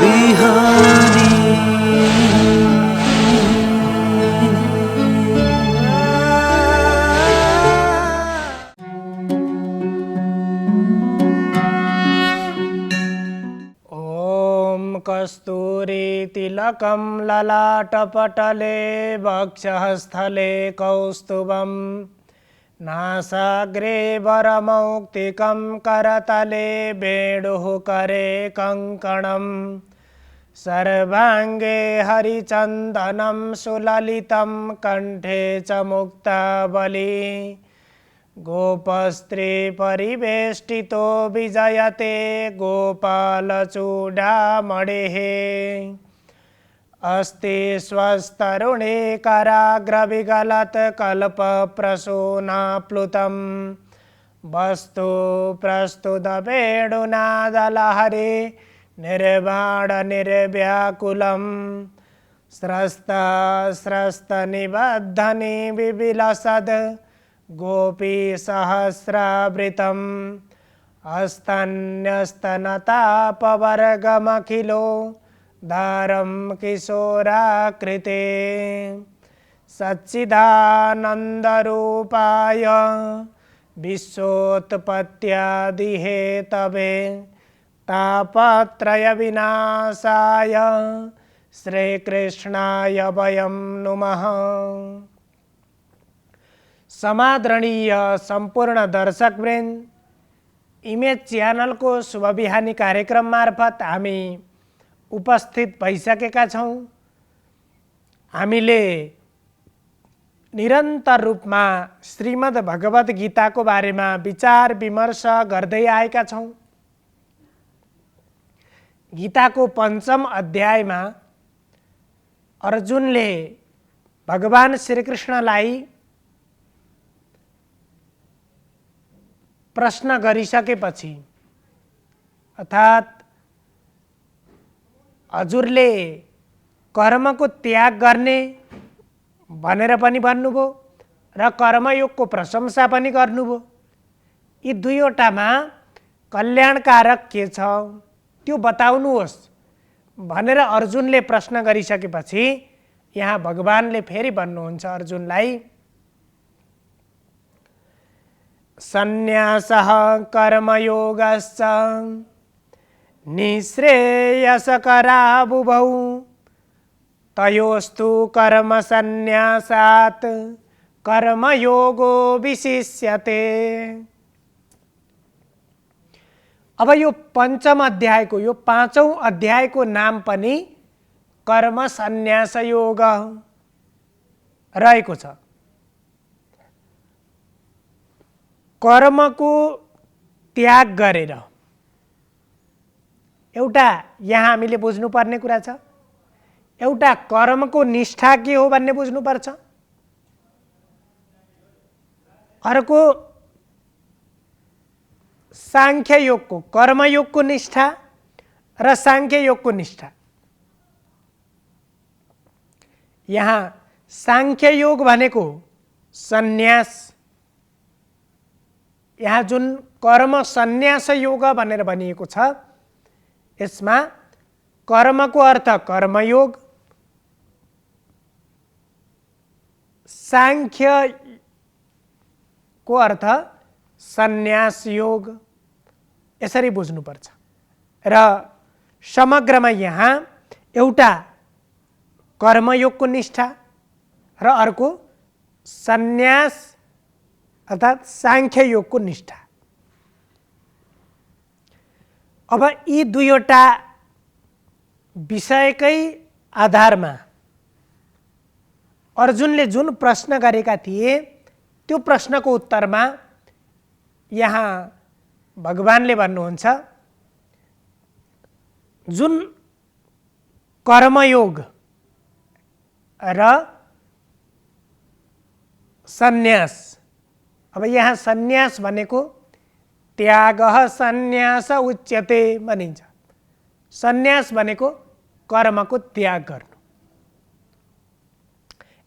बिहानी। कस्तूरीतिलकं ललाटपटले वक्षस्थले कौस्तुभं नासाग्रे वरमौक्तिकं करतले वेणुः करे कङ्कणं सर्वाङ्गे हरिचन्दनं सुललितं कंठे च मुक्तावली गोपस्त्री परिवेष्टितो विजयते गोपालचूडामणिः अस्ति स्वस्तरुणे कराग्रविगलत्कल्पप्रसूनाप्लुतं वस्तु प्रस्तुतवेणुनादलहरी निर्वाणनिर्व्याकुलं स्रस्तनिबद्धनि विविलसद् गोपी सहस्रावृतं अस्तन्यस्तनतापवर्गमखिलो दारं किशोराकृते सच्चिदानन्दरूपाय विश्वोत्पत्त्यादिहेतवे तापत्रयविनाशाय श्रीकृष्णाय वयं नुमः। समादरणीय संपूर्ण दर्शकवृन्द, इमेज च्यानल को शुभ बिहानी कार्यक्रम मार्फत हामी उपस्थित भइसकेका छौं। हामीले निरन्तर रूपमा श्रीमद् भगवत गीता को बारेमा विचार विमर्श गर्दै आएका छौं। गीता को पंचम अध्यायमा अर्जुनले भगवान श्रीकृष्णलाई प्रश्न गरिसकेपछि अर्थात् हजुरले कर्मको त्याग गर्ने भनेर पनि भन्नुभयो र कर्मयोगको प्रशंसा पनि गर्नुभयो। यी दुईवटामा कल्याणकारक के छ त्यो बताउनुहोस् भनेर अर्जुनले प्रश्न गरिसकेपछि यहाँ भगवानले फेरि भन्नुहुन्छ अर्जुनलाई, सन्न्यासः कर्मयोगश्च निःश्रेयसकरावुभौ तयोस्तु कर्मसन्न्यासात् कर्मयोगो विशिष्यते। अब यो पंचम अध्यायको यो पाँचौं अध्यायको नाम पनि कर्म सन्यास योग रहेको छ। कर्मको त्याग गरेर एउटा यहाँ हामीले बुझ्नुपर्ने कुरा छ, एउटा कर्मको निष्ठा के हो भन्ने बुझ्नुपर्छ, अर्को सांख्य योगको कर्मयोगको निष्ठा र सांख्य योगको निष्ठा। यहाँ सांख्य योग भनेको सन्यास, यहाँ जुन कर्म सन्यास योग भनेर भनिएको छ यसमा कर्मको अर्थ कर्मयोग, सांख्यको अर्थ सन्यास योग, यसरी बुझ्नुपर्छ। र समग्रमा यहाँ एउटा कर्मयोगको निष्ठा र अर्को सन्यास अर्थात् सांख्य योगको निष्ठा। अब यी दुईवटा विषयकै आधारमा अर्जुनले जुन प्रश्न गरेका थिए त्यो प्रश्नको उत्तरमा यहाँ भगवानले भन्नुहुन्छ, जुन कर्मयोग र सन्यास, अब यहाँ सन्यास भनेको त्यागः सन्यास उच्यते भनिन्छ। सन्यास भनेको कर्मको त्याग गर्नु।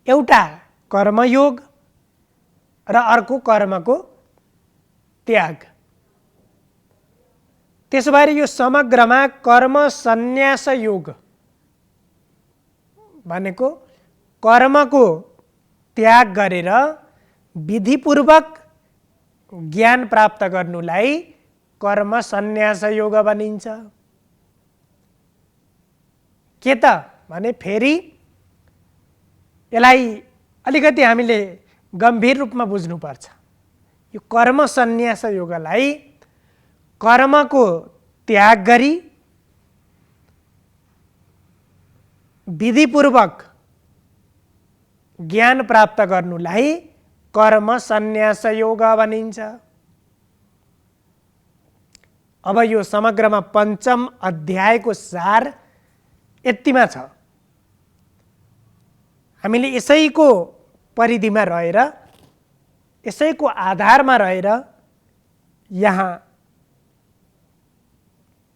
एउटा कर्मयोग र अर्को कर्मको त्याग। त्यसो भएर यो समग्रमा कर्म सन्यास योग भनेको कर्मको त्याग गरेर विधिपूर्वक ज्ञान प्राप्त गर्नुलाई कर्म सन्यास योग भनिन्छ। के त भने फेरि यसलाई अलिकति हामीले गम्भीर रूपमा बुझ्नुपर्छ। यो कर्म सन्यास योगलाई कर्मको त्याग गरी विधिपूर्वक ज्ञान प्राप्त गर्नुलाई कर्म सन्यास योग भनिन्छ। अब यो समग्रमा पञ्चम अध्यायको सार यतिमा छ। हामीले यसैको परिधिमा रहेर यसैको आधारमा रहेर यहाँ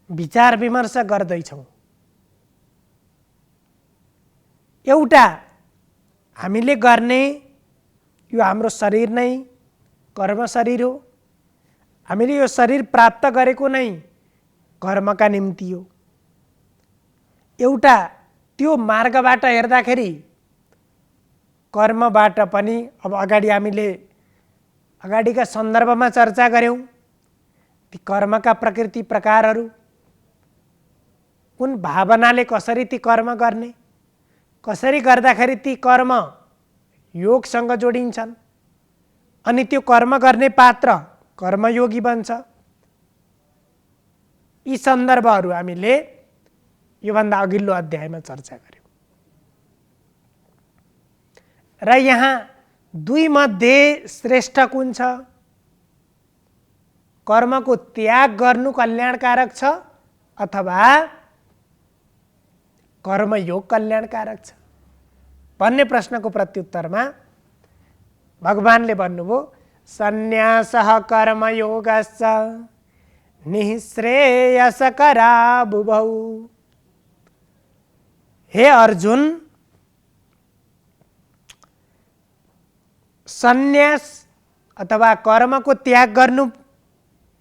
विचार विमर्श गर्दैछौँ। एउटा हामीले गर्ने यो हाम्रो शरीर नै कर्म शरीर हो। हामीले यो शरीर प्राप्त गरेको नै कर्मका निम्ति हो। एउटा त्यो मार्गबाट हेर्दाखेरि कर्मबाट पनि अब हामीले अगाडिका सन्दर्भमा चर्चा गऱ्यौँ ती कर्मका प्रकृति प्रकारहरू, कुन भावनाले कसरी ती कर्म गर्ने, कसरी गर्दाखेरि ती कर्म योगसँग जोडिन्छन्, अनि त्यो कर्म गर्ने पात्र कर्मयोगी बन्छ। यी सन्दर्भहरू हामीले योभन्दा अघिल्लो अध्यायमा चर्चा गर्यौँ। र यहाँ दुई मध्ये श्रेष्ठ कुन छ? कर्मको त्याग गर्नु कल्याणकारक छ अथवा कर्मयोग कल्याणकारक छ भन्ने प्रश्नको प्रत्युत्तरमा भगवानले भन्नुभयो सन्यासः कर्मयोगश्च निःश्रेयसकरा बुभौ। हे अर्जुन, सन्यास अथवा कर्मको त्याग गर्नु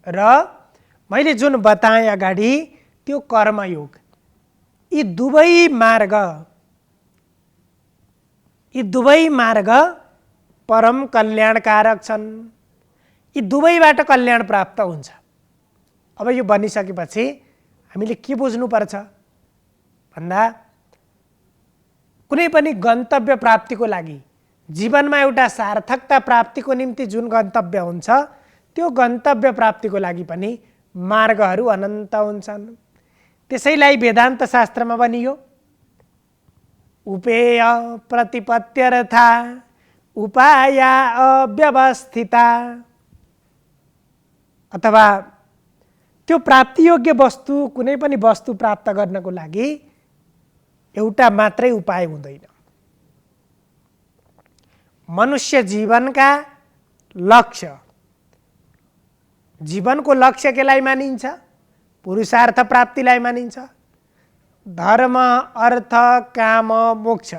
र मैले जुन बताएँ अगाडि त्यो कर्मयोग, यी दुवै मार्ग परम कल्याणकारक छन्। यी दुवैबाट कल्याण प्राप्त हुन्छ। अब यो बनिसकेपछि हामीले के बुझ्नुपर्छ भन्दा कुनै पनि गन्तव्य प्राप्तिको लागि जीवनमा एउटा सार्थकता प्राप्तिको निम्ति जुन गन्तव्य हुन्छ त्यो गन्तव्य प्राप्तिको लागि पनि मार्गहरू अनन्त हुन्छन्। त्यसैलाई वेदान्त शास्त्रमा भनियो उपेय प्रतिपत्त्यर्था उपाया अव्यवस्थिता, अथवा त्यो प्राप्तियोग्य वस्तु कुनै पनि वस्तु प्राप्त गर्नको लागि एउटा मात्रै उपाय हुँदैन। मनुष्य जीवनका लक्ष्य, जीवनको लक्ष्य केलाई मानिन्छ? पुरुषार्थ प्राप्तिलाई मानिन्छ। धर्म अर्थ काम मोक्ष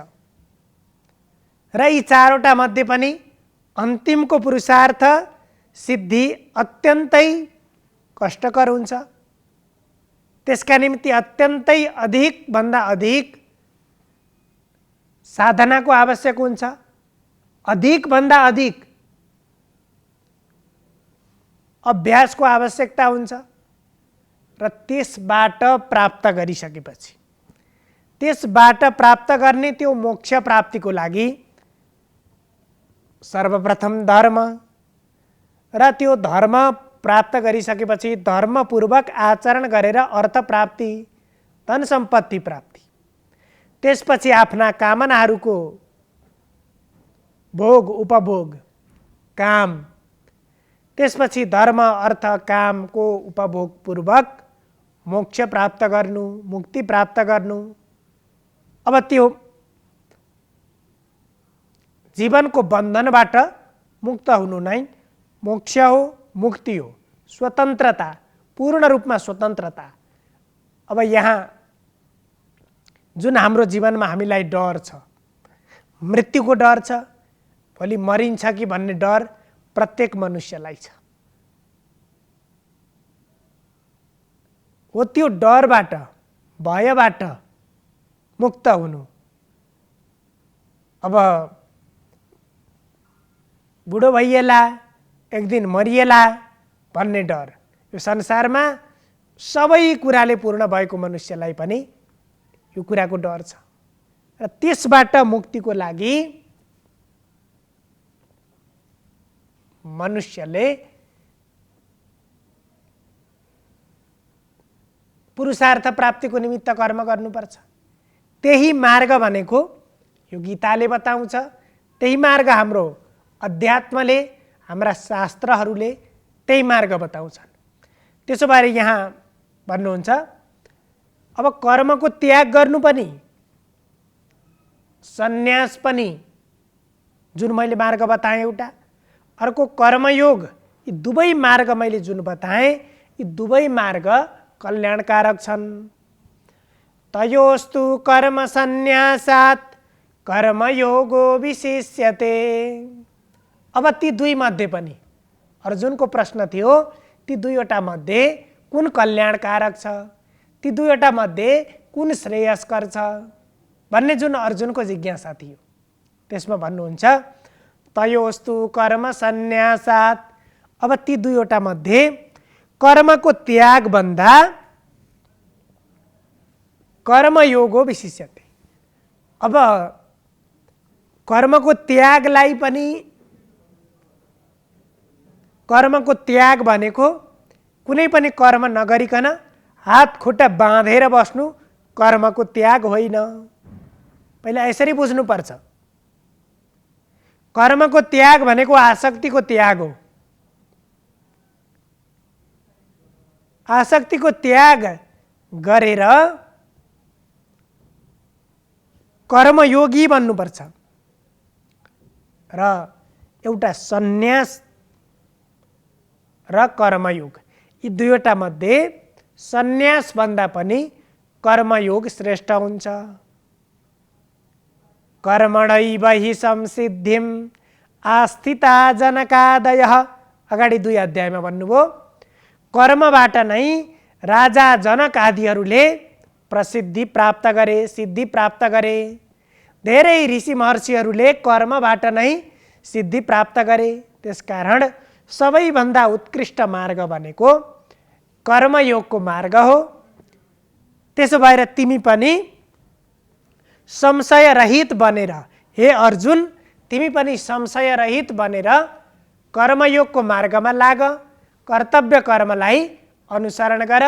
र यी चारवटा मध्ये पनि अन्तिमको पुरुषार्थ सिद्धि अत्यन्तै कष्टकर हुन्छ। त्यसका निम्ति अत्यन्तै अधिक भन्दा अधिक साधनाको आवश्यक हुन्छ, अधिक भन्दा अधिक अभ्यासको आवश्यकता हुन्छ। र त्यसबाट प्राप्त गरिसकेपछि त्यसबाट प्राप्त गर्ने त्यो मोक्ष प्राप्तिको लागि सर्वप्रथम धर्म, र त्यो धर्म प्राप्त गरिसकेपछि धर्मपूर्वक आचरण गरेर अर्थ प्राप्ति, धन सम्पत्ति प्राप्ति, त्यसपछि आफ्ना कामनाहरूको भोग उपभोग काम, त्यसपछि धर्म अर्थ कामको उपभोग पूर्वक मोक्ष प्राप्त गर्नु, मुक्ति प्राप्त गर्नु। अब त्यो जीवनको बन्धनबाट मुक्त हुनु नै मोक्ष हो, मुक्ति हो, स्वतन्त्रता, पूर्ण रूपमा स्वतन्त्रता। अब यहाँ जुन हाम्रो जीवनमा हामीलाई डर छ, मृत्युको डर छ, भोलि मरिन्छ कि भन्ने डर प्रत्येक मनुष्यलाई छ। हो त्यो डरबाट भयबाट मुक्त हुनु। अब बुढो भइएला, एक दिन मरिएला भन्ने डर, यो संसारमा सबै कुराले पूर्ण भएको मनुष्यलाई पनि यो कुराको डर छ। र त्यसबाट मुक्तिको लागि मनुष्यले पुरुषार्थ प्राप्तिको निमित्त कर्म गर्नुपर्छ। त्यही मार्ग भनेको यो गीताले बताउँछ, त्यही मार्ग हाम्रो अध्यात्मले, हाम्रा शास्त्रहरूले त्यही मार्ग बताउँछन्। त्यसो भएर यहाँ भन्नुहुन्छ अब कर्मको त्याग गर्नु पनि, सन्यास पनि, जुन मैले मार्ग बताएँ एउटा, अर्को कर्मयोग, यी दुवै मार्ग मैले जुन बताएँ, यी दुवै मार्ग कल्याणकारक छन्। तयोस्तु कर्म सन्यासात् कर्मयोगो विशिष्यते। अब ती दुई मध्ये पनि अर्जुनको प्रश्न थियो, ती दुईवटा मध्ये कुन कल्याणकारक छ, ती दुईवटा मध्ये कुन श्रेयस्कर छ भन्ने जुन अर्जुनको जिज्ञासा थियो, त्यसमा भन्नुहुन्छ तयोस्तु कर्म सन्यासात्। अब ती दुईवटा मध्ये कर्मको त्याग भन्दा कर्मयोगो विशिष्यते। अब कर्मको त्यागलाई पनि, कर्मको त्याग भनेको कुनै पनि कर्म नगरिकन हात खुट्टा बाँधेर बस्नु कर्मको त्याग होइन। पहिला यसरी बुझ्नुपर्छ। कर्मको त्याग भनेको आसक्तिको त्याग हो। आसक्तिको त्याग गरेर कर्मयोगी बन्नुपर्छ। र एउटा सन्यास र कर्मयोग, यी दुईवटा मध्ये सन्यास भन्दा पनि कर्मयोग श्रेष्ठ हुन्छ। कर्मणैव हि संसिद्धिम आस्थिता जनकादयः, अगाडि 2 अध्यायमा भन्नुभयो, कर्मबाट नै राजा जनक आदिहरूले प्रसिद्धि प्राप्त गरे, सिद्धि प्राप्त गरे। धेरै ऋषि महर्षिहरूले कर्मबाट नै सिद्धि प्राप्त गरे। त्यसकारण सबैभन्दा उत्कृष्ट मार्ग भनेको कर्मयोगको मार्ग हो। त्यसो भएर तिमी पनि संशय रहित बनेर, हे अर्जुन, तिमी पनि संशय रहित बनेर कर्मयोगको मार्गमा लाग, कर्तव्य कर्मलाई अनुसरण गर,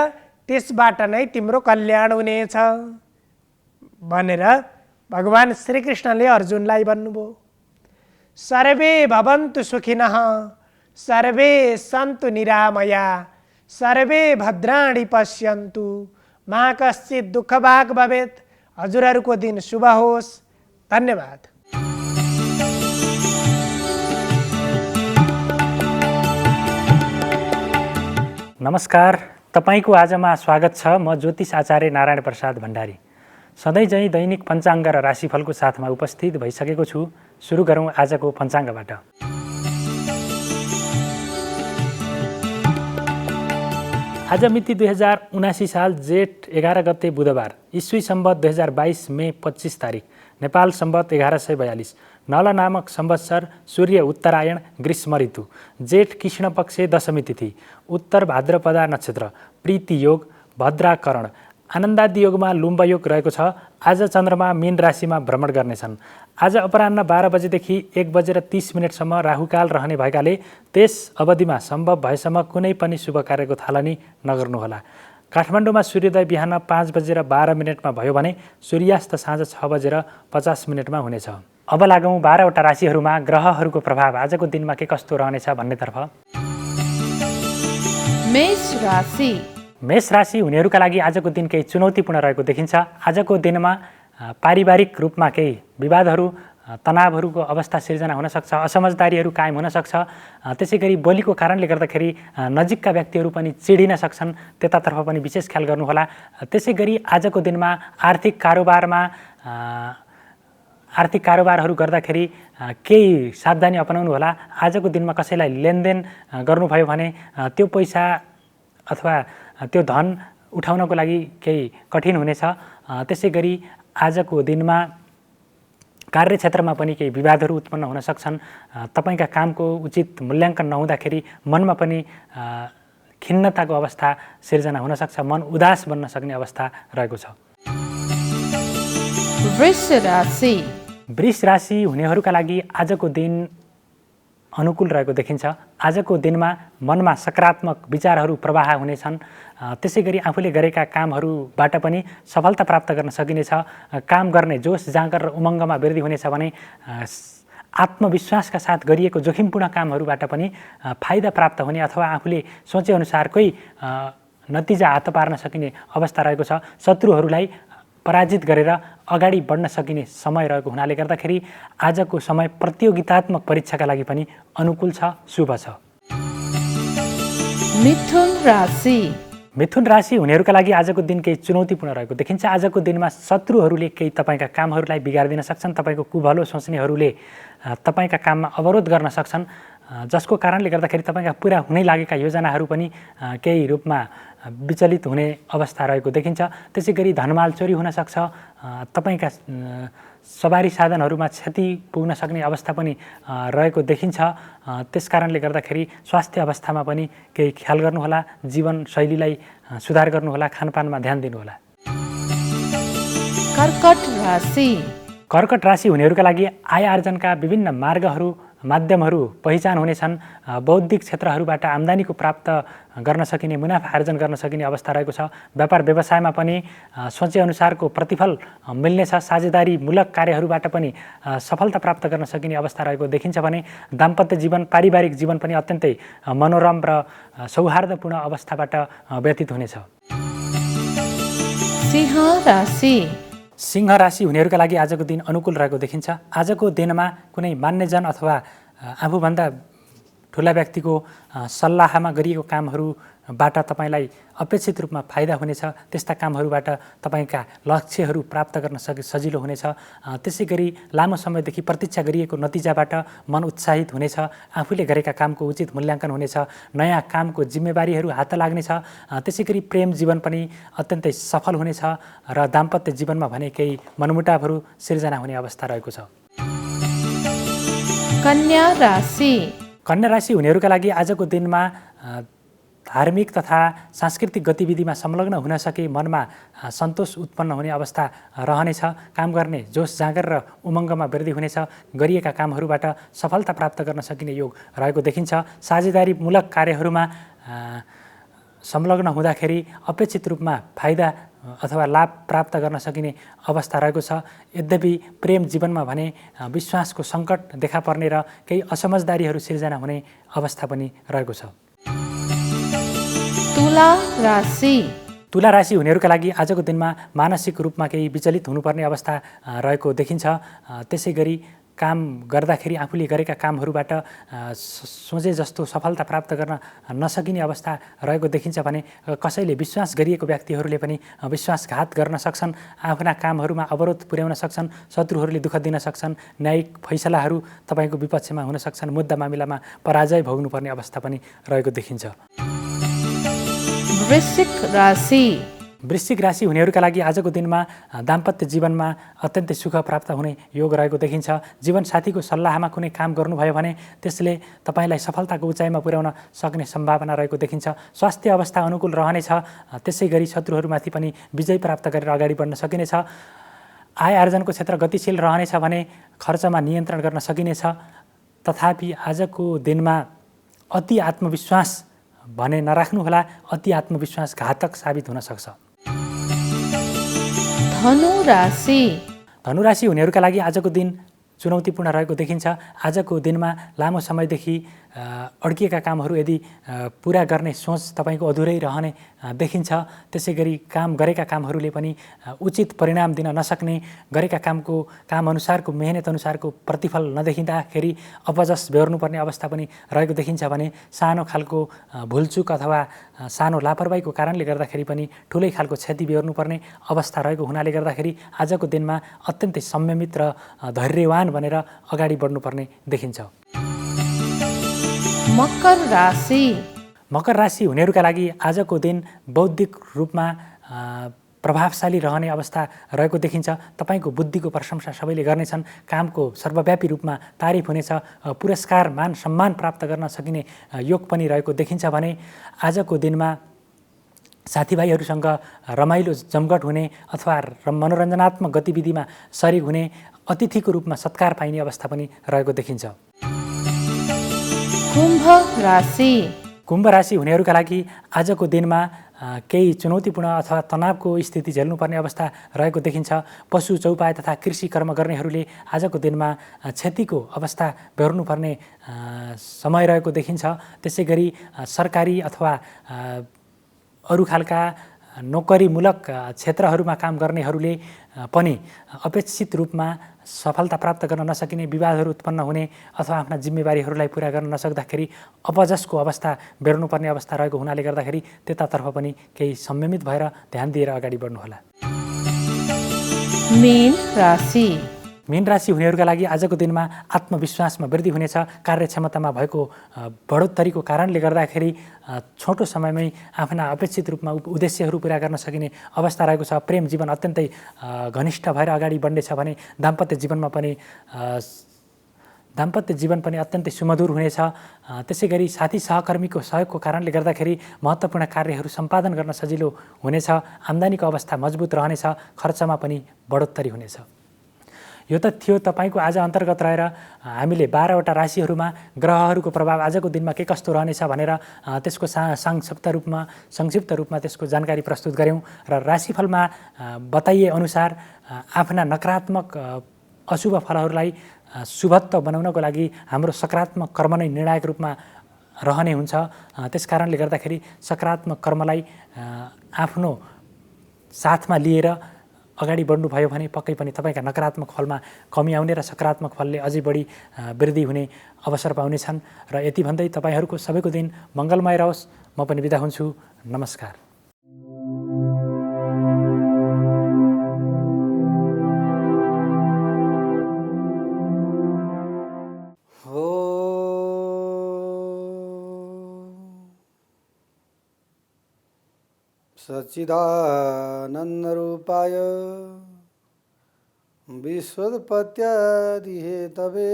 त्यसबाट नै तिम्रो कल्याण हुनेछ भनेर भगवान श्रीकृष्णले अर्जुनलाई भन्नुभयो। सर्वे भवन्तु सुखिनः, सर्वे सन्तु निरामया, सर्वे भद्राणि पश्यन्तु, मा कश्चित् दुःखभाग् भवेत्। हजुरहरूको दिन शुभ होस्। धन्यवाद। नमस्कार, तपाईको आजमा स्वागत छ। म ज्योतिष आचार्य नारायण प्रसाद भण्डारी सधैँ चाहिँ दैनिक पञ्चाङ्ग र राशिफलको साथमा उपस्थित भइसकेको छु। सुरु गरौँ आजको पञ्चाङ्गबाट। आज मिति 2079 साल जेठ 11 गते बुधबार, ईस्वी सम्वत 2022 मे 25 तारिक, नेपाल सम्वत 1142, नल नामक संवत्सर, सूर्य उत्तरायण, ग्रीष्म ऋतु, जेठ कृष्ण पक्ष दशमी तिथि, उत्तर भाद्रपदा नक्षत्र, प्रीति योग, भद्राकरण, आनन्दादि योगमा लुम्ब योग रहेको छ। आज चन्द्रमा मीन राशिमा भ्रमण गर्नेछन्। आज अपराह्न 12 बजेदेखि 1 बजेर 30 मिनटसम्म राहुकाल रहने भएकाले त्यस अवधिमा सम्भव भएसम्म कुनै पनि शुभ कार्यको थालनी नगर्नुहोला। काठमाडौँमा सूर्योदय बिहान 5 बजेर 12 मिनटमा भयो भने सूर्यास्त साँझ 6 बजेर 50 मिनटमा हुनेछ। अब लागौँ 12वटा राशिहरूमा ग्रहहरूको प्रभाव आजको दिनमा के कस्तो रहनेछ भन्नेतर्फ। मेष राशि हुनेहरूका लागि आजको दिन केही चुनौतीपूर्ण रहेको देखिन्छ। आजको दिनमा पारिवारिक रूपमा केही विवादहरू, तनावहरूको अवस्था सिर्जना हुन सक्छ, असमझदारीहरू कायम हुन सक्छ। त्यसै गरी बोलीको कारणले गर्दाखेरि नजिकका व्यक्तिहरू पनि चिडिन सक्छन्, त्यतातर्फ पनि विशेष ख्याल गर्नुहोला। त्यसै गरी आजको दिनमा आर्थिक कारोबारहरू गर्दाखेरि केही सावधानी अपनाउनु होला। आजको दिनमा कसैलाई लेनदेन गर्नुभयो भने त्यो पैसा अथवा त्यो धन उठाउनको लागि केही कठिन हुनेछ। त्यसै गरी आजको दिनमा कार्यक्षेत्रमा पनि केही विवादहरू उत्पन्न हुन सक्छन्। तपाईँका कामको उचित मूल्याङ्कन नहुँदाखेरि मनमा पनि खिन्नताको अवस्था सिर्जना हुन सक्छ, मन उदास बन्न सक्ने अवस्था रहेको छ। वृष राशि हुनेहरूका लागि आजको दिन अनुकूल रहेको देखिन्छ। आजको दिनमा मनमा सकारात्मक विचारहरू प्रवाह हुनेछन्। त्यसै गरी आफूले गरेका कामहरूबाट पनि सफलता प्राप्त गर्न सकिनेछ। काम गर्ने जोस जाँगर र उमङ्गमा वृद्धि हुनेछ भने आत्मविश्वासका साथ गरिएको जोखिमपूर्ण कामहरूबाट पनि फाइदा प्राप्त हुने अथवा आफूले सोचेअनुसारकै नतिजा हात पार्न सकिने अवस्था रहेको छ। शत्रुहरूलाई पराजित गरेर अगाडि बढ्न सकिने समय रहेको हुनाले गर्दाखेरि आजको समय प्रतियोगितात्मक परीक्षाका लागि पनि अनुकूल छ, शुभ छ। मिथुन राशि हुनेहरूका लागि आजको दिन केही चुनौतीपूर्ण रहेको देखिन्छ। आजको दिनमा शत्रुहरूले केही तपाईँका कामहरूलाई बिगारिदिन सक्छन्। तपाईँको कुभलो सोच्नेहरूले तपाईँका काममा अवरोध गर्न सक्छन्, जसको कारणले गर्दाखेरि तपाईँका पुरा हुनै लागेका योजनाहरू पनि केही रूपमा विचलित हुने अवस्था रहेको देखिन्छ। त्यसै गरी धनमाल चोरी हुन सक्छ। तपाईँका सवारी साधनहरूमा क्षति पुग्न सक्ने अवस्था पनि रहेको देखिन्छ। त्यसकारणले गर्दाखेरि स्वास्थ्य अवस्थामा पनि केही ख्याल गर्नुहोला, जीवनशैलीलाई सुधार गर्नुहोला, खानपानमा ध्यान दिनुहोला। कर्कट राशि हुनेहरूका लागि आय आर्जनका विभिन्न माध्यमहरू पहिचान हुनेछन्। बौद्धिक क्षेत्रहरूबाट आम्दानीको प्राप्त गर्न सकिने, मुनाफा आर्जन गर्न सकिने अवस्था रहेको छ। व्यापार व्यवसायमा पनि सोचेअनुसारको प्रतिफल मिल्नेछ। साझेदारीमूलक कार्यहरूबाट पनि सफलता प्राप्त गर्न सकिने अवस्था रहेको देखिन्छ भने दाम्पत्य जीवन, पारिवारिक जीवन पनि अत्यन्तै मनोरम र सौहार्दपूर्ण अवस्थाबाट व्यतीत हुनेछ। सिंह राशि हुनेहरूका लागि आजको दिन अनुकूल रहेको देखिन्छ। आजको दिनमा कुनै मान्यजन अथवा आफूभन्दा ठुला व्यक्तिको सल्लाहमा गरिएको कामहरूबाट तपाईँलाई अपेक्षित रूपमा फाइदा हुनेछ। त्यस्ता कामहरूबाट तपाईँका लक्ष्यहरू प्राप्त गर्न सजिलो हुनेछ। त्यसै गरी लामो समयदेखि प्रतीक्षा गरिएको नतिजाबाट मन उत्साहित हुनेछ। आफूले गरेका कामको उचित मूल्याङ्कन हुनेछ। नयाँ कामको जिम्मेवारीहरू हात लाग्नेछ। त्यसै गरी प्रेम जीवन पनि अत्यन्तै सफल हुनेछ र दाम्पत्य जीवनमा भने केही मनमुटावहरू सिर्जना हुने अवस्था रहेको छ। कन्या राशि हुनेहरूका लागि आजको दिनमा धार्मिक तथा सांस्कृतिक गतिविधिमा संलग्न हुन सके मनमा सन्तोष उत्पन्न हुने अवस्था रहनेछ। काम गर्ने जोस जाँगर र उमङ्गमा वृद्धि हुनेछ। गरिएका कामहरूबाट सफलता प्राप्त गर्न सकिने योग रहेको देखिन्छ। साझेदारीमूलक कार्यहरूमा संलग्न हुँदाखेरि अपेक्षित रूपमा फाइदा अथवा लाभ प्राप्त गर्न सकिने अवस्था रहेको छ। यद्यपि प्रेम जीवनमा भने विश्वासको सङ्कट देखा पर्ने र केही असमझदारीहरू सिर्जना हुने अवस्था पनि रहेको छ। तुला राशि हुनेहरूका लागि आजको दिनमा मानसिक रूपमा केही विचलित हुनुपर्ने अवस्था रहेको देखिन्छ। त्यसै गरी काम गर्दाखेरि आफूले गरेका कामहरूबाट सोचे जस्तो सफलता प्राप्त गर्न नसकिने अवस्था रहेको देखिन्छ भने कसैले विश्वास गरिएको व्यक्तिहरूले पनि विश्वासघात गर्न सक्छन्। आफ्ना कामहरूमा अवरोध पुर्याउन सक्छन्। शत्रुहरूले दुःख दिन सक्छन्। न्यायिक फैसलाहरू तपाईँको विपक्षमा हुन सक्छन्। मुद्दा मामिलामा पराजय भोग्नुपर्ने अवस्था पनि रहेको देखिन्छ। वृश्चिक राशि हुनेहरूका लागि आजको दिनमा दाम्पत्य जीवनमा अत्यन्तै सुख प्राप्त हुने योग रहेको देखिन्छ। जीवनसाथीको सल्लाहमा कुनै काम गर्नुभयो भने त्यसले तपाईँलाई सफलताको उचाइमा पुर्याउन सक्ने सम्भावना रहेको देखिन्छ। स्वास्थ्य अवस्था अनुकूल रहनेछ। त्यसै गरी शत्रुहरूमाथि पनि विजय प्राप्त गरेर अगाडि बढ्न सकिनेछ। आय आर्जनको क्षेत्र गतिशील रहनेछ भने खर्चमा नियन्त्रण गर्न सकिनेछ। तथापि आजको दिनमा अति आत्मविश्वास भने नराख्नुहोला। अति आत्मविश्वास घातक साबित हुन सक्छ। धनुराशि हुनेहरूका लागि आजको दिन चुनौतीपूर्ण रहेको देखिन्छ। आजको दिनमा लामो समयदेखि अड्किएका कामहरू यदि पुरा गर्ने सोच तपाईँको अधुरै रहने देखिन्छ। त्यसै गरी काम गरेका कामहरूले पनि उचित परिणाम दिन नसक्ने, गरेका काम अनुसारको मेहनत अनुसारको प्रतिफल नदेखिँदाखेरि अपजस बेहोर्नुपर्ने अवस्था पनि रहेको देखिन्छ भने सानो खालको भुलचुक अथवा सानो लापरवाहीको कारणले गर्दाखेरि पनि ठुलै खालको क्षति बेहोर्नुपर्ने अवस्था रहेको हुनाले गर्दाखेरि आजको दिनमा अत्यन्तै संयमित र धैर्यवान बनेर अगाडि बढ्नुपर्ने देखिन्छ। मकर राशि हुनेहरूका लागि आजको दिन बौद्धिक रूपमा प्रभावशाली रहने अवस्था रहेको देखिन्छ। तपाईँको बुद्धिको प्रशंसा सबैले गर्नेछन्। कामको सर्वव्यापी रूपमा तारिफ हुनेछ। पुरस्कार मान सम्मान प्राप्त गर्न सकिने योग पनि रहेको देखिन्छ भने आजको दिनमा साथीभाइहरूसँग रमाइलो जमघट हुने अथवा मनोरञ्जनात्मक गतिविधिमा सरिक हुने, अतिथिको रूपमा सत्कार पाइने अवस्था पनि रहेको देखिन्छ। कुम्भ राशि कुम्भ राशि हुनेहरूका लागि आजको दिनमा केही चुनौतीपूर्ण अथवा तनावको स्थिति झेल्नुपर्ने अवस्था रहेको देखिन्छ। पशु चौपाय तथा कृषि कर्म गर्नेहरूले आजको दिनमा क्षतिको अवस्था बेहोर्नुपर्ने समय रहेको देखिन्छ। त्यसै गरी सरकारी अथवा अरू खालका नोकरीमूलक क्षेत्रहरूमा काम गर्नेहरूले पनि अपेक्षित रूपमा सफलता प्राप्त गर्न नसकिने, विवादहरू उत्पन्न हुने अथवा आफ्ना जिम्मेवारीहरूलाई पुरा गर्न नसक्दाखेरि अपजसको अवस्था बेर्नुपर्ने अवस्था रहेको हुनाले गर्दाखेरि त्यतातर्फ पनि केही संयमित भएर ध्यान दिएर अगाडि बढ्नुहोला। मीन राशि मीन राशि हुनेहरूका लागि आजको दिनमा आत्मविश्वासमा वृद्धि हुनेछ। कार्यक्षमतामा भएको बढोत्तरीको कारणले गर्दाखेरि छोटो समयमै आफ्ना अपेक्षित रूपमा उद्देश्यहरू पुरा गर्न सकिने अवस्था रहेको छ। प्रेम जीवन अत्यन्तै घनिष्ठ भएर अगाडि बढ्नेछ भने दाम्पत्य जीवन पनि अत्यन्तै सुमधुर हुनेछ। त्यसै गरी साथी सहकर्मीको सहयोगको कारणले गर्दाखेरि महत्त्वपूर्ण कार्यहरू सम्पादन गर्न सजिलो हुनेछ। आम्दानीको अवस्था मजबुत रहनेछ। खर्चमा पनि बढोत्तरी हुनेछ। यो त थियो तपाईँको आज अन्तर्गत रहेर हामीले 12वटा राशिहरूमा ग्रहहरूको प्रभाव आजको दिनमा के कस्तो रहनेछ भनेर त्यसको संक्षिप्त रूपमा त्यसको जानकारी प्रस्तुत गऱ्यौँ र राशिफलमा बताइए अनुसार आफ्ना नकारात्मक अशुभ फलहरूलाई शुभत्व बनाउनको लागि हाम्रो सकारात्मक कर्म नै निर्णायक रूपमा रहने हुन्छ। त्यसकारणले गर्दाखेरि सकारात्मक कर्मलाई आफ्नो साथमा लिएर अगाडि बढ्नुभयो भने पक्कै पनि तपाईँका नकारात्मक फलमा कमी आउने र सकारात्मक फलले अझै बढी वृद्धि हुने अवसर पाउनेछन्। र यति भन्दै तपाईँहरूको सबैको दिन मङ्गलमय रहोस्। म पनि बिदा हुन्छु। नमस्कार। सच्चिदानन्दरूपाय विश्वोत्पत्त्यादिहेतवे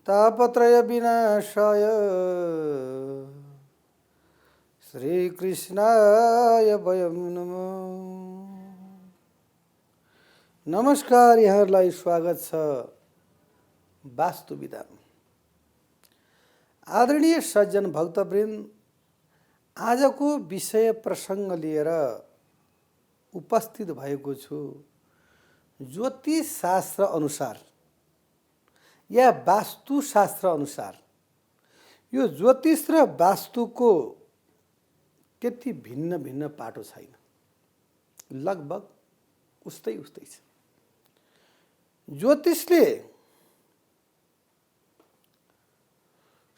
तापत्रय विनाशाय श्रीकृष्णाय वयं नमः। नमस्कार, यहाँहरूलाई स्वागत छ वास्तु विधान। आदरणीय सज्जन भक्तवृन्द, आजको विषय प्रसङ्ग लिएर उपस्थित भएको छु। ज्योतिष शास्त्र अनुसार या वास्तुशास्त्र अनुसार यो ज्योतिष र वास्तुको त्यति भिन्न भिन्न पाटो छैन, लगभग उस्तै छ। ज्योतिषले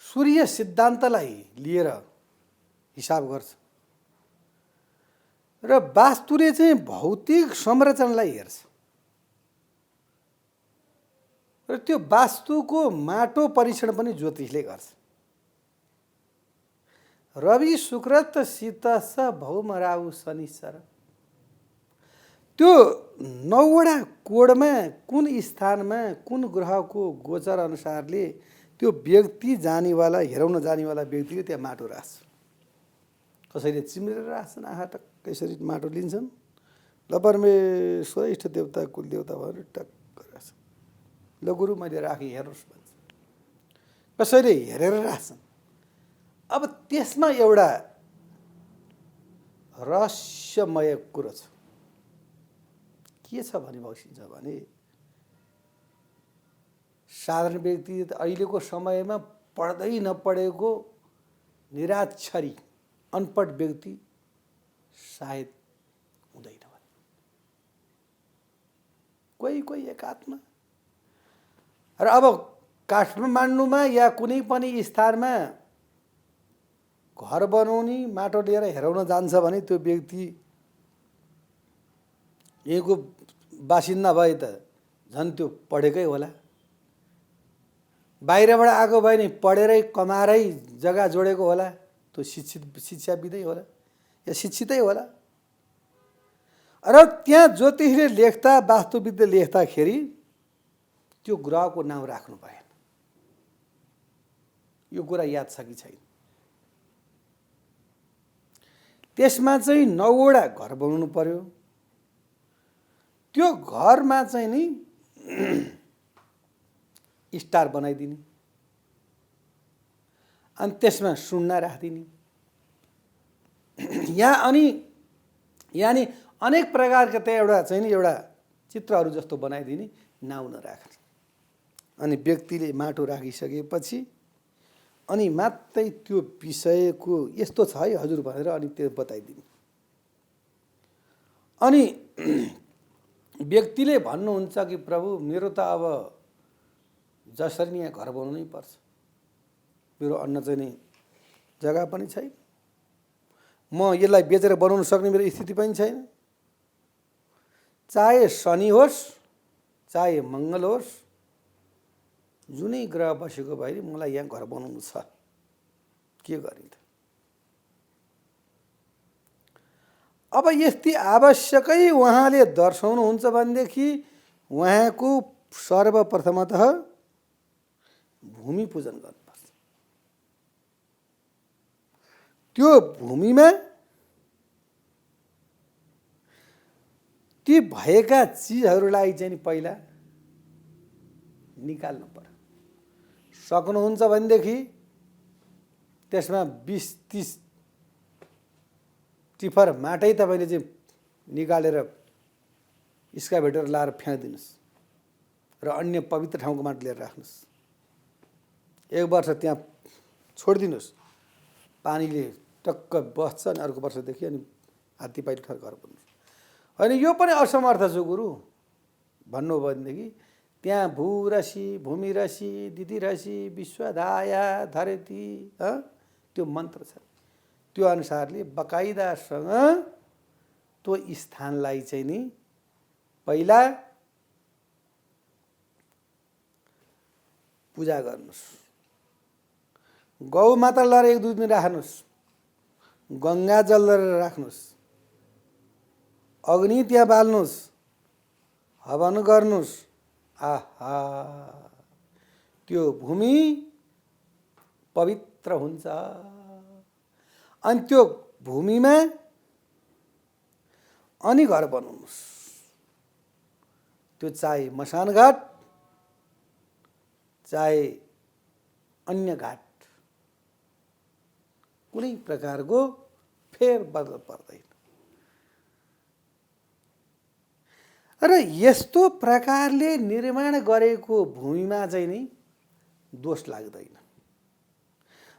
सूर्य सिद्धान्तलाई लिएर हिसाब गर्छ र वास्तुले चाहिँ भौतिक संरचनालाई हेर्छ र त्यो वास्तुको माटो परीक्षण पनि ज्योतिषले गर्छ। रवि शुक्र त शीतस भौम राहु शनिश्चर, त्यो 9वटा कोडमा कुन स्थानमा कुन ग्रहको गोचर अनुसारले त्यो व्यक्ति जानेवाला, हेराउन जानेवाला व्यक्तिले त्यहाँ माटो राख्छ। कसैले चिम्रेर राख्छन्, आँखा टक्कै यसरी माटो लिन्छन्, ल परमेश्वर इष्ट देवता कुल देवता भनेर टक्क राख्छ, ल गुरु मैले राखेँ हेर्नुहोस् भन्छ। कसैले हेरेर राख्छन्। अब त्यसमा एउटा रहस्यमय कुरो छ। के छ भने बसिन्छ भने साधारण व्यक्ति अहिलेको समयमा पढ्दै नपढेको निराक्षरी अनपढ व्यक्ति सायद हुँदैन भने कोही एकात्मा। र अब काठमाडौँमा या कुनै पनि स्थानमा घर बनाउने माटो लिएर हेराउन जान्छ भने त्यो व्यक्ति यहीँको बासिन्दा भए त झन् त्यो पढेकै होला। बाहिरबाट आएको भए नि पढेरै कमाएरै जग्गा जोडेको होला, त्यो शिक्षाविदै होला या शिक्षितै होला। र त्यहाँ ज्योतिषले लेख्दा, वास्तुविदले लेख्दाखेरि त्यो ग्रहको नाम राख्नु भएन। यो कुरा याद छ कि छैन? त्यसमा चाहिँ 9 वटा घर बनाउनु पर्यो। त्यो घरमा चाहिँ नि स्टार बनाइदिने, अनि त्यसमा सुन्ना राखिदिने। यहाँ नि अनेक प्रकारका त्यहाँ एउटा चाहिँ नि एउटा चित्रहरू जस्तो बनाइदिने, नाउँ नराख्ने। अनि व्यक्तिले माटो राखिसकेपछि अनि मात्रै त्यो विषयको यस्तो छ है हजुर भनेर अनि त्यो बताइदिने। अनि व्यक्तिले भन्नुहुन्छ कि प्रभु मेरो त अब जसरी नि यहाँ घर बनाउनै पर्छ, मेरो अन्न चाहिँ नि जग्गा पनि छैन, म यसलाई बेचेर बनाउन सक्ने मेरो स्थिति पनि छैन। चाहे शनि होस् चाहे मङ्गल होस्, जुनै ग्रह बसेको भए मलाई यहाँ घर बनाउनु छ, के गरिन्छ? अब यस्तै आवश्यकै उहाँले दर्शाउनुहुन्छ भनेदेखि उहाँको सर्वप्रथमतः भूमि पूजन गर्नुपर्छ। त्यो भूमिमा ती भएका चिजहरूलाई चाहिँ नि पहिला निकाल्नु पर्यो। सक्नुहुन्छ भनेदेखि त्यसमा 20-30 टिफर माटै तपाईँले चाहिँ निकालेर एक्सकाभेटर लाएर फ्याँकिदिनुहोस् र अन्य पवित्र ठाउँको माटो लिएर राख्नुहोस्। 1 वर्ष त्यहाँ छोडिदिनुहोस्, पानीले टक्क बस्छ, अनि अर्को वर्षदेखि अनि हात्ती पाइलो ठर घर बनाउनुहोस्। होइन यो पनि असमर्थ छु गुरु भन्नु भनेदेखि त्यहाँ भूरसी भूमिरसी दिदिरसी विश्वधाया धरती त्यो मन्त्र छ। त्यो अनुसारले बकाइदासँग त्यो स्थानलाई चाहिँ नि पहिला पूजा गर्नुहोस्। गौ माता लर 1-2 दिन राख्नुहोस्, गङ्गा जल राख्नुहोस्, अग्नि त्यहाँ बाल्नुहोस्, हवन गर्नुहोस्। आहा, त्यो भूमि पवित्र हुन्छ। अनि त्यो भूमिमा अनि घर बनाउनुहोस्। त्यो चाहे मसान घाट चाहे अन्य घाट, कुनै प्रकारको फेरबदल पर्दैन। र यस्तो प्रकारले निर्माण गरेको भूमिमा चाहिँ नि दोष लाग्दैन।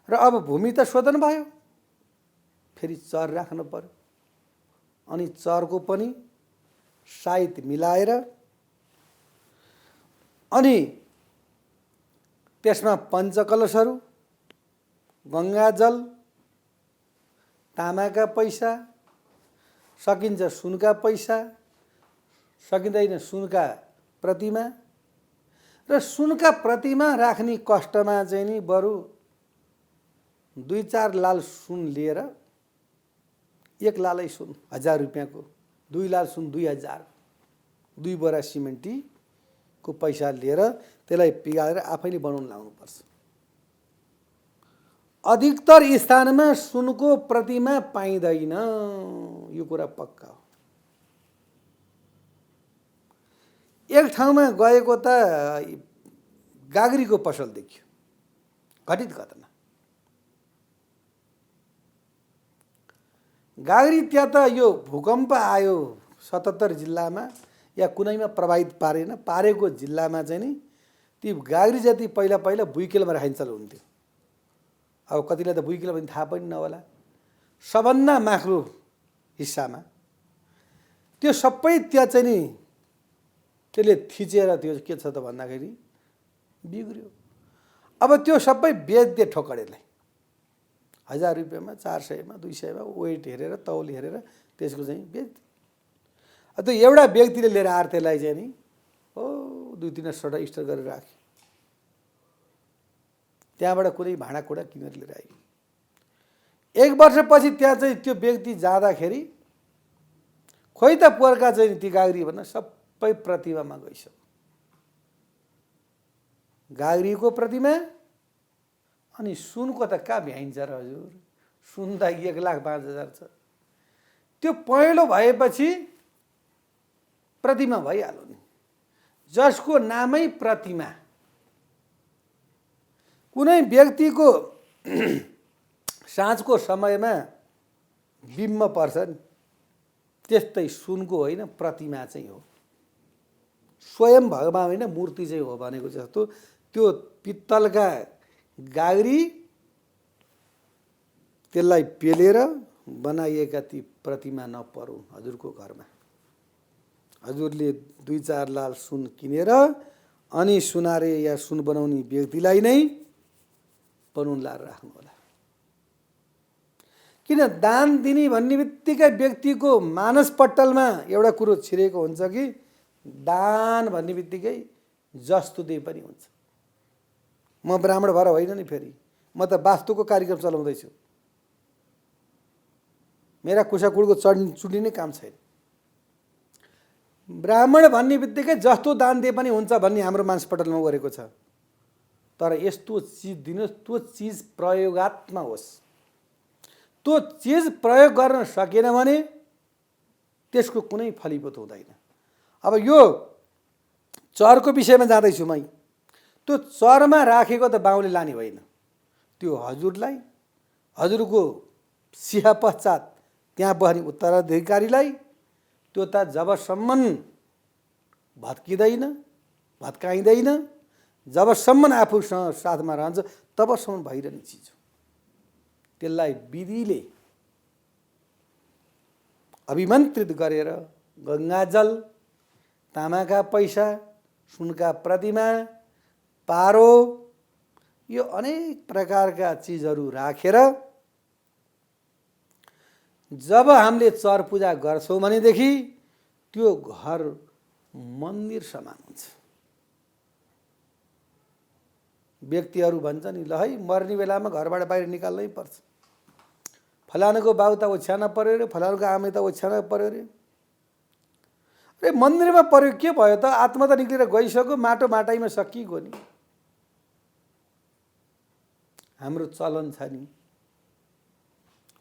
र अब भूमि त शोधन भयो, फेरि चर राख्नु पर्यो। अनि चरको पनि साइत मिलाएर अनि त्यसमा पञ्चकलशहरू, गङ्गाजल, तामाका पैसा, सकिन्छ सुनका पैसा, सकिँदैन सुनका प्रतिमा। र सुनका प्रतिमा राख्ने कष्टमा चाहिँ नि बरु 2-4 लाल सुन लिएर, 1 लालै सुन 1000 रुपियाँको, 2 लाल सुन 2000, 2 बोरा सिमेन्टीको पैसा लिएर त्यसलाई पिगालेर आफैले बनाउन लाउनुपर्छ। अधिकतर स्थानमा सुनको प्रतिमा पाइँदैन, यो कुरा पक्का हो। एक ठाउँमा गएको त गाग्रीको पसल देखियो, घटित घटना। गाग्री त्यहाँ त यो भूकम्प आयो 77 जिल्लामा या कुनैमा प्रभावित पारेन, पारेको जिल्लामा चाहिँ नि ती गाग्री जति पहिला पहिला बुइकेलमा राखिन्छ हुन्थ्यो। अब कतिलाई त बुइकेल पनि थाहा पनि नहोला। सबभन्दा माथिल्लो हिस्सामा त्यो सबै त्यहाँ चाहिँ नि त्यसले थिचेर त्यो के छ त भन्दाखेरि बिग्रियो। अब त्यो सबै बेच्दे ठोकरेलाई 1000 रुपियाँमा, 400मा, 200मा वेट हेरेर, तौल हेरेर त्यसको चाहिँ बेच्दे। त्यो एउटा व्यक्तिले लिएर आएर त्यसलाई चाहिँ नि 2-3 स्टर गरेर राख्यो। त्यहाँबाट कुनै भाँडाकुँडा किनेर लिएर आइयो। 1 वर्षपछि त्यहाँ चाहिँ त्यो व्यक्ति जाँदाखेरि खोइ त पोहोरका चाहिँ ती गाग्री भन्न सबै प्रतिमामा गइसक्यो। गाग्रीको प्रतिमा अनि सुनको त कहाँ भ्याइन्छ र हजुर, सुन त 1,05,000 छ। त्यो पहेँलो भएपछि प्रतिमा भइहाल्यो नि, जसको नामै प्रतिमा। कुनै व्यक्तिको साँझको समयमा बिम्ब पर्छ नि, त्यस्तै सुनको होइन प्रतिमा चाहिँ हो, स्वयं भगवान होइन मूर्ति चाहिँ हो भनेको जस्तो त्यो पित्तलका गाग्री त्यसलाई पेलेर बनाइएका ती प्रतिमा नपरौँ हजुरको घरमा। हजुरले 2-4 लाल सुन किनेर अनि सुनारे या सुन बनाउने व्यक्तिलाई नै पनुन लाएर राख्नु होला। किन दान दिने भन्ने बित्तिकै व्यक्तिको मानसपटलमा एउटा कुरो छिरेको हुन्छ कि दान भन्ने बित्तिकै जस्तो दिए पनि हुन्छ। म ब्राह्मण भएर होइन नि, फेरि म त वास्तुको कार्यक्रम चलाउँदैछु, मेरा कुसाकुडको चुडिने काम छैन। ब्राह्मण भन्ने बित्तिकै जस्तो दान दिए पनि हुन्छ भन्ने हाम्रो मानसपटलमा गरेको छ। तर यस्तो चिज दिनुहोस्, त्यो चिज प्रयोगात्मक होस्। त्यो चिज प्रयोग गर्न सकेन भने त्यसको कुनै फलीभूत हुँदैन। अब यो चरको विषयमा जाँदैछु म। त्यो चरमा राखेको त बाउले लाने होइन, त्यो हजुरलाई, हजुरको सिंह पश्चात त्यहाँ बस्ने उत्तराधिकारीलाई त्यो त जबसम्म भत्किँदैन, भत्काइँदैन, जबसम्म आफूसँग साथमा रहन्छ तबसम्म भइरहने चिज हो। त्यसलाई विधिले अभिमन्त्रित गरेर गङ्गाजल, तामाका पैसा, सुनका प्रतिमा, पारो, यो अनेक प्रकारका चिजहरू राखेर जब हामीले चर पूजा गर्छौँ भनेदेखि त्यो घर मन्दिर समान हुन्छ। व्यक्तिहरू भन्छ नि, ल है मर्ने बेलामा घरबाट बाहिर निकाल्नै पर्छ, फलानुको बाउ त ओछ्यान पर्यो अरे, फलानुको आमै त ओछ्यान पर्यो अरे। अरे मन्दिरमा पर्यो के भयो त, आत्मा त निक्लेर गइसक्यो, माटो माटाइमा सकिगयो नि। हाम्रो चलन छ नि,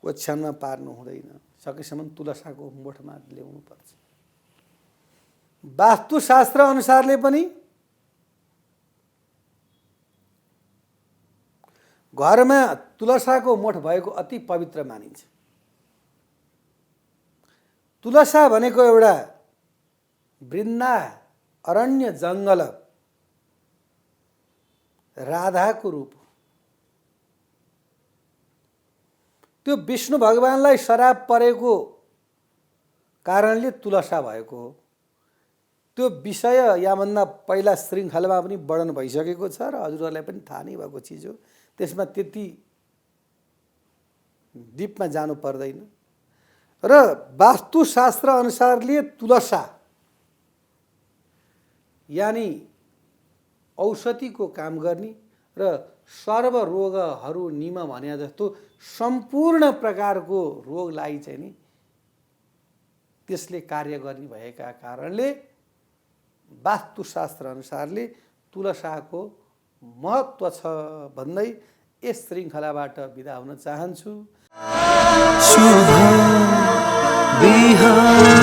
ओछ्यानमा पार्नु हुँदैन, सकेसम्म तुलसाको मोठमा ल्याउनु पर्छ। वास्तुशास्त्र अनुसारले पनि घरमा तुलसाको मोठ भएको अति पवित्र मानिन्छ। तुलसा भनेको एउटा वृन्दा अरण्य जङ्गल राधाको रूप हो। त्यो विष्णु भगवानलाई श्राप परेको कारणले तुलसा भएको हो। त्यो विषय यहाँभन्दा पहिला श्रृङ्खलामा पनि वर्णन भइसकेको छ र हजुरहरूलाई पनि थाहा नै भएको चिज हो, त्यसमा त्यति डिपमा जानु पर्दैन। र वास्तुशास्त्र अनुसारले तुलसा यानि औषधिको काम गर्ने र सर्व रोगहरू निम भने जस्तो सम्पूर्ण प्रकारको रोगलाई चाहिँ नि त्यसले कार्य गर्ने भएका कारणले वास्तुशास्त्र अनुसारले तुलसाको महत्त्व छ भन्दै यस श्रृङ्खलाबाट बिदा हुन चाहन्छु। शुभ बिहान।